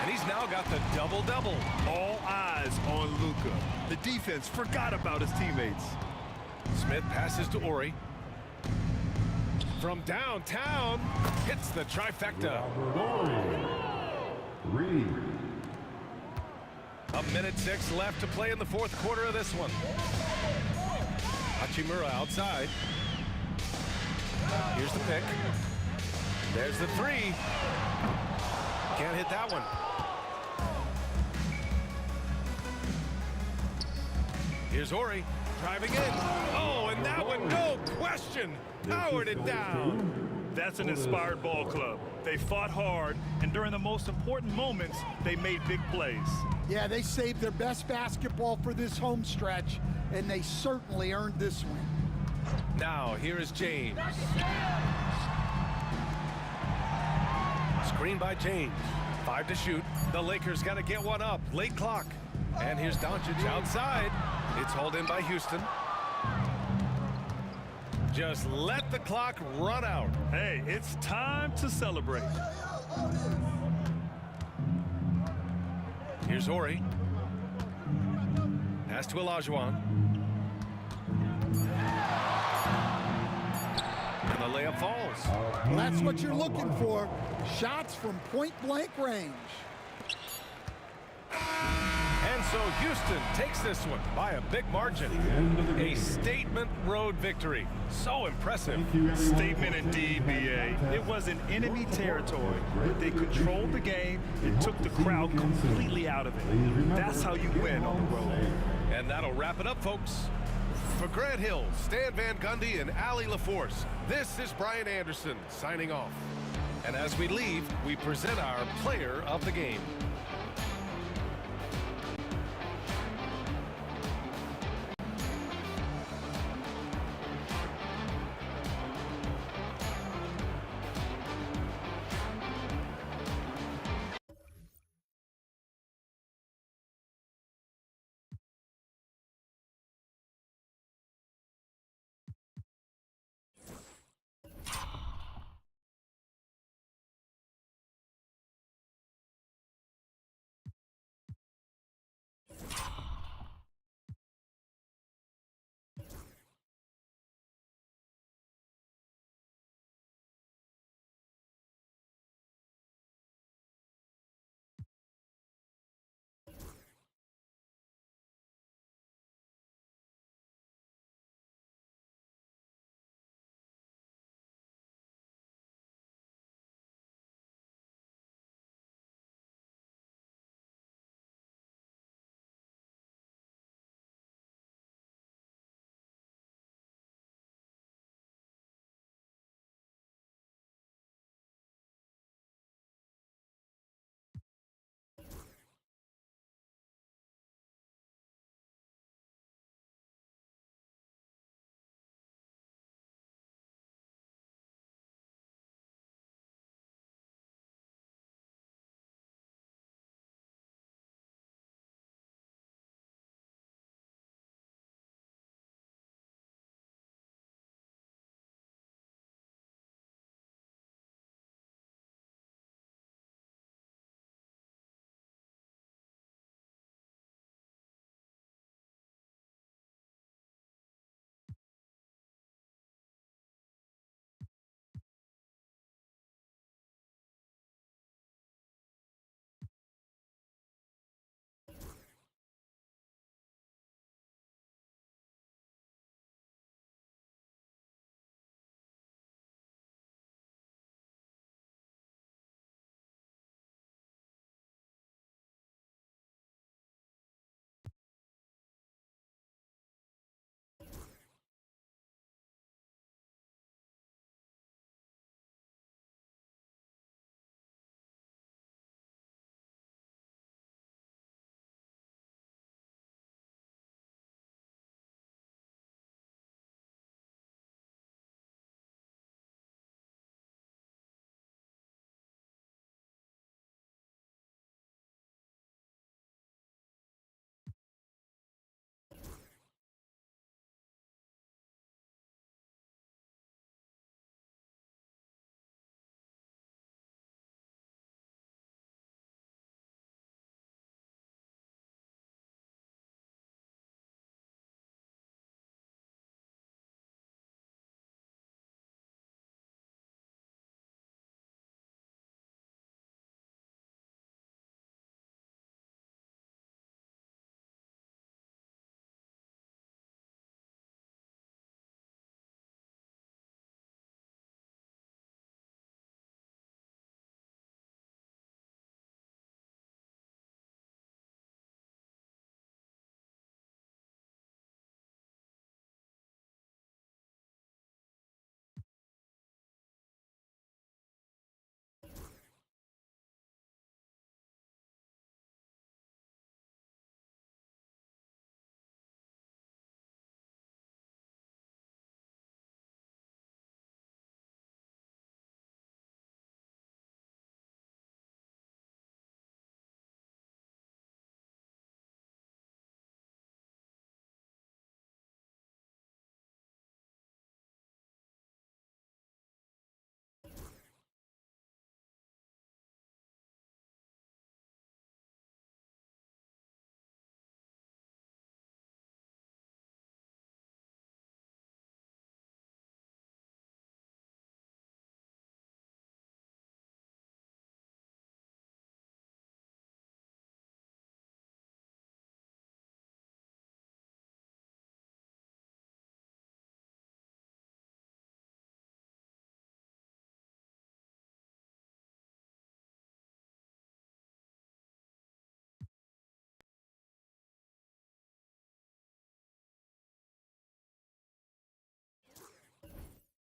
And he's now got the double-double. All eyes on Luka. The defense forgot about his teammates. Smith passes to Horry. From downtown, hits the trifecta. Reed. A minute 6 left to play in the fourth quarter of this one. Hachimura outside. Here's the pick. There's the three. Can't hit that one. Here's Horry driving in. Oh, and that one, no question, powered it down. That's an inspired ball club. They fought hard, and during the most important moments, they made big plays. Yeah, they saved their best basketball for this home stretch, and they certainly earned this win. Now, here is James. Screen by James. 5 to shoot. The Lakers got to get one up. Late clock. And here's Doncic outside. It's hauled in by Houston. Just let the clock run out. Hey, it's time to celebrate. Here's Horry. Pass to Olajuwon. And the layup falls. Well, that's what you're looking for. Shots from point-blank range. And so Houston takes this one by a big margin. A statement road victory. So impressive. Statement indeed, B.A. It was in enemy territory. They controlled the game and took the crowd completely out of it. That's how you win on the road. And that'll wrap it up, folks. For Grant Hill, Stan Van Gundy, and Allie LaForce, this is Brian Anderson signing off. And as we leave, we present our player of the game.